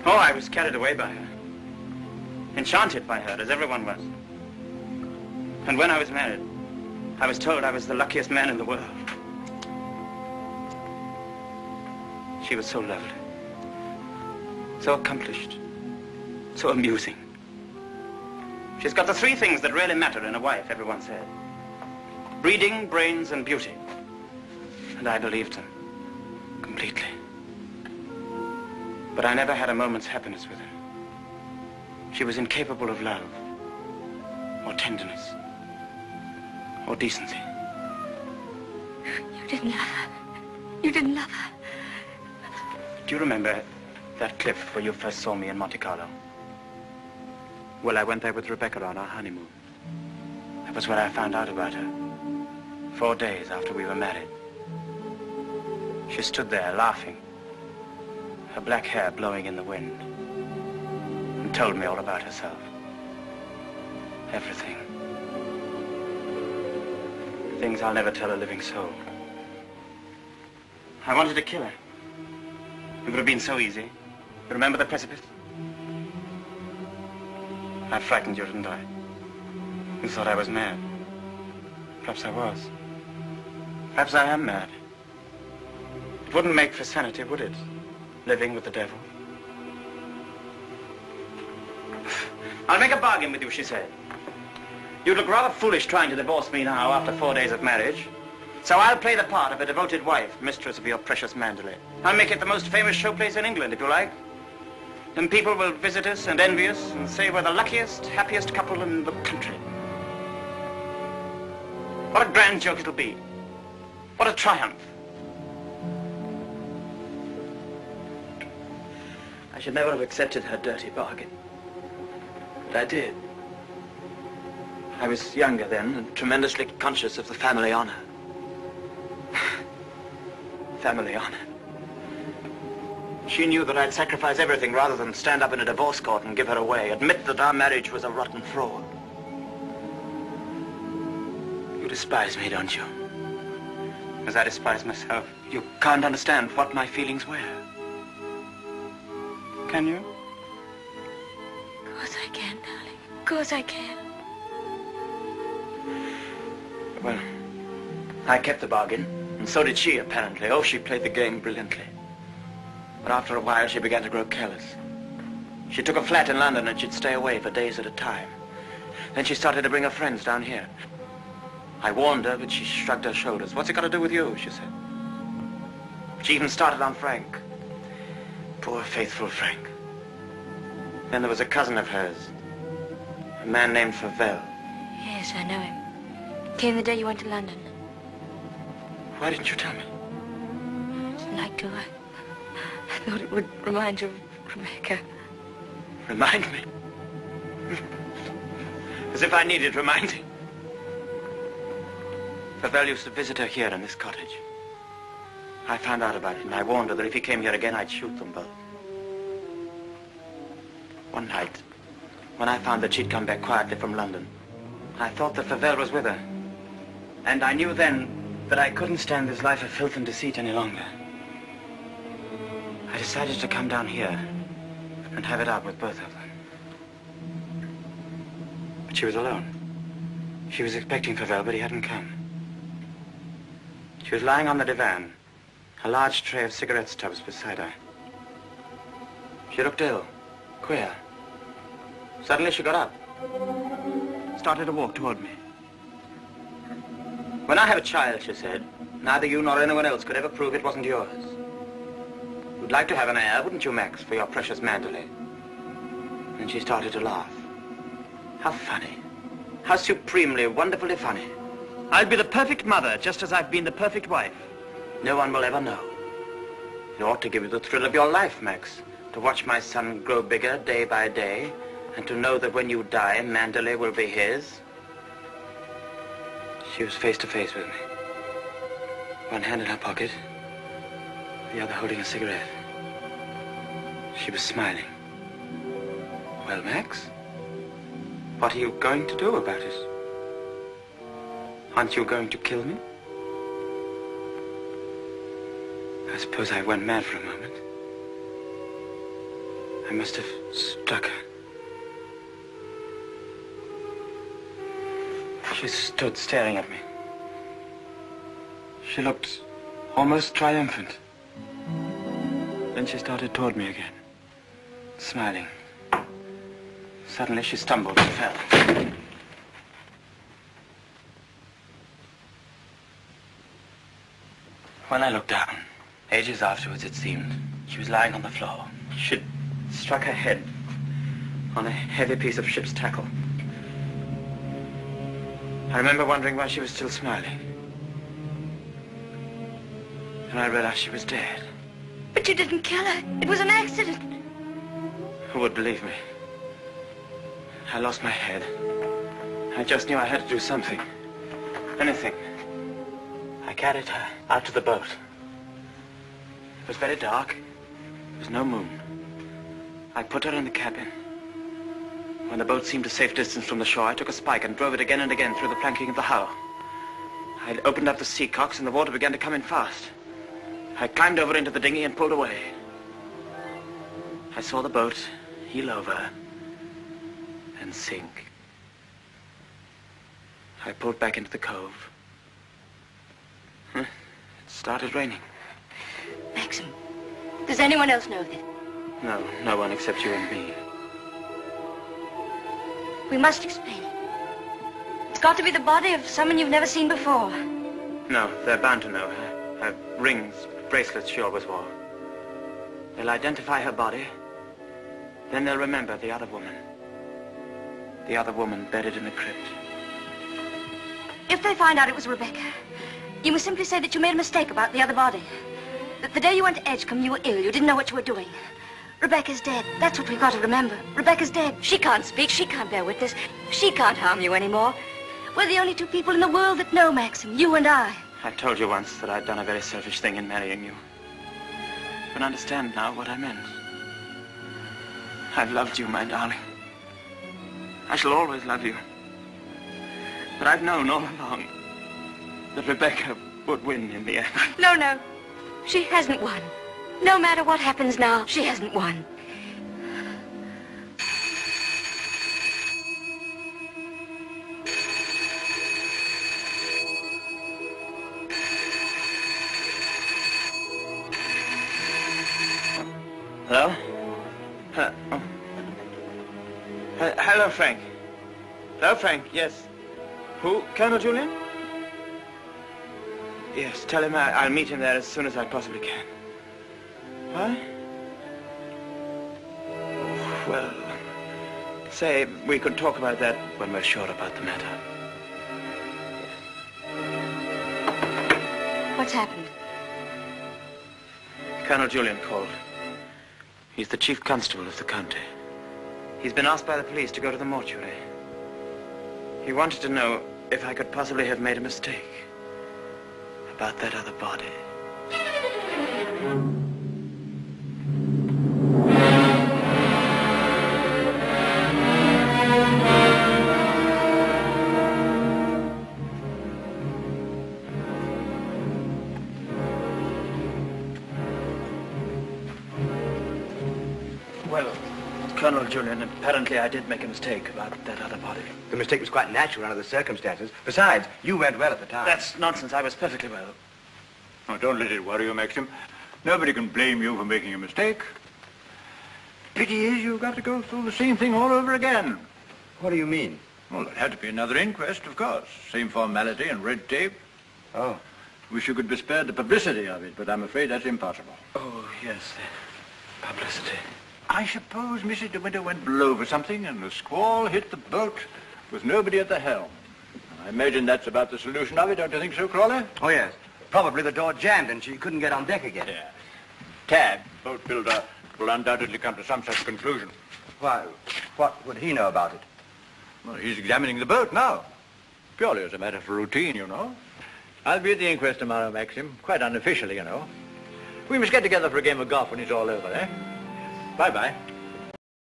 Oh, I was carried away by her. Enchanted by her, as everyone was. And when I was married, I was told I was the luckiest man in the world. She was so lovely. So accomplished. So amusing. She's got the three things that really matter in a wife, everyone said. Breeding, brains, and beauty. And I believed them. Completely. But I never had a moment's happiness with her. She was incapable of love, or tenderness, or decency. You didn't love her. You didn't love her. Do you remember that cliff where you first saw me in Monte Carlo? Well, I went there with Rebecca on our honeymoon. That was where I found out about her. 4 days after we were married. She stood there laughing, her black hair blowing in the wind, and told me all about herself. Everything. Things I'll never tell a living soul. I wanted to kill her. It would have been so easy. You remember the precipice? I frightened you, didn't I? You thought I was mad. Perhaps I was. Perhaps I am mad. It wouldn't make for sanity, would it? Living with the devil. I'll make a bargain with you, she said. You look rather foolish trying to divorce me now after 4 days of marriage. So I'll play the part of a devoted wife, mistress of your precious Mandalay. I'll make it the most famous showplace in England, if you like. Then people will visit us and envy us and say we're the luckiest, happiest couple in the country. What a grand joke it'll be. What a triumph. I should never have accepted her dirty bargain. But I did. I was younger then and tremendously conscious of the family honor. Family honor. She knew that I'd sacrifice everything rather than stand up in a divorce court and give her away, admit that our marriage was a rotten fraud. You despise me, don't you? As I despise myself. You can't understand what my feelings were. Can you? Of course I can, darling. Of course I can. Well, I kept the bargain, and so did she, apparently. Oh, she played the game brilliantly. But after a while, she began to grow careless. She took a flat in London, and she'd stay away for days at a time. Then she started to bring her friends down here. I warned her, but she shrugged her shoulders. What's it got to do with you, she said. She even started on Frank. Poor, faithful Frank. Then there was a cousin of hers, a man named Favell. Yes, I know him. Came the day you went to London. Why didn't you tell me? I didn't like to. I thought it would remind you of Rebecca. Remind me? As if I needed reminding. Favell used to visit her here in this cottage. I found out about it, and I warned her that if he came here again, I'd shoot them both. One night, when I found that she'd come back quietly from London, I thought that Favell was with her. And I knew then that I couldn't stand this life of filth and deceit any longer. I decided to come down here and have it out with both of them. But she was alone. She was expecting Favell, but he hadn't come. She was lying on the divan, a large tray of cigarette stubs beside her. She looked ill, queer. Suddenly she got up, started to walk toward me. When I have a child, she said, neither you nor anyone else could ever prove it wasn't yours. You'd like to have an heir, wouldn't you, Max, for your precious Mandalay? And she started to laugh. How funny. How supremely, wonderfully funny. I'll be the perfect mother, just as I've been the perfect wife. No one will ever know. It ought to give you the thrill of your life, Max, to watch my son grow bigger day by day, and to know that when you die, Mandalay will be his. She was face to face with me. One hand in her pocket, the other holding a cigarette. She was smiling. Well, Max, what are you going to do about it? Aren't you going to kill me? I suppose I went mad for a moment. I must have struck her. She stood staring at me. She looked almost triumphant. Then she started toward me again, smiling. Suddenly she stumbled and fell. When I looked down, ages afterwards it seemed, she was lying on the floor. She'd struck her head on a heavy piece of ship's tackle. I remember wondering why she was still smiling. And I realized she was dead. But you didn't kill her. It was an accident. Who would believe me? I lost my head. I just knew I had to do something. Anything. I carried her out to the boat. It was very dark. There was no moon. I put her in the cabin. When the boat seemed a safe distance from the shore, I took a spike and drove it again and again through the planking of the hull. I opened up the sea cocks and the water began to come in fast. I climbed over into the dinghy and pulled away. I saw the boat heel over and sink. I pulled back into the cove. It started raining. Maxim, does anyone else know this? No, no one except you and me. We must explain it. It's got to be the body of someone you've never seen before. No, they're bound to know her. Her rings, bracelets she always wore. They'll identify her body. Then they'll remember the other woman. The other woman buried in the crypt. If they find out it was Rebecca, you must simply say that you made a mistake about the other body. That the day you went to Edgecombe, you were ill. You didn't know what you were doing. Rebecca's dead. That's what we've got to remember. Rebecca's dead. She can't speak. She can't bear witness. She can't harm you anymore. We're the only two people in the world that know Maxim, you and I. I told you once that I'd done a very selfish thing in marrying you. You can understand now what I meant. I've loved you, my darling. I shall always love you. But I've known all along that Rebecca would win in the end. No, no. She hasn't won. No matter what happens now, she hasn't won. Hello? Hello, Frank. Hello, Frank, yes. Who? Colonel Julyan? Yes, tell him I'll meet him there as soon as I possibly can. What? Well, say we could talk about that when we're sure about the matter. What's happened? Colonel Julyan called. He's the chief constable of the county. He's been asked by the police to go to the mortuary. He wanted to know if I could possibly have made a mistake about that other body. Well, Colonel Julyan, apparently I did make a mistake about that other body. The mistake was quite natural under the circumstances. Besides, you went well at the time. That's nonsense. I was perfectly well. Oh, don't let it worry you, Maxim. Nobody can blame you for making a mistake. Pity is you've got to go through the same thing all over again. What do you mean? Well, there had to be another inquest, of course. Same formality and red tape. Oh. Wish you could be spared the publicity of it, but I'm afraid that's impossible. Oh, yes, the publicity. I suppose Mrs. de Winter went below for something, and the squall hit the boat with nobody at the helm. I imagine that's about the solution of it, don't you think so, Crawley? Oh, yes. Probably the door jammed and she couldn't get on deck again. Yeah. Tad, boat builder, will undoubtedly come to some such conclusion. Why, what would he know about it? Well, he's examining the boat now. Purely as a matter of routine, you know. I'll be at the inquest tomorrow, Maxim. Quite unofficially, you know. We must get together for a game of golf when it's all over, eh? Bye-bye.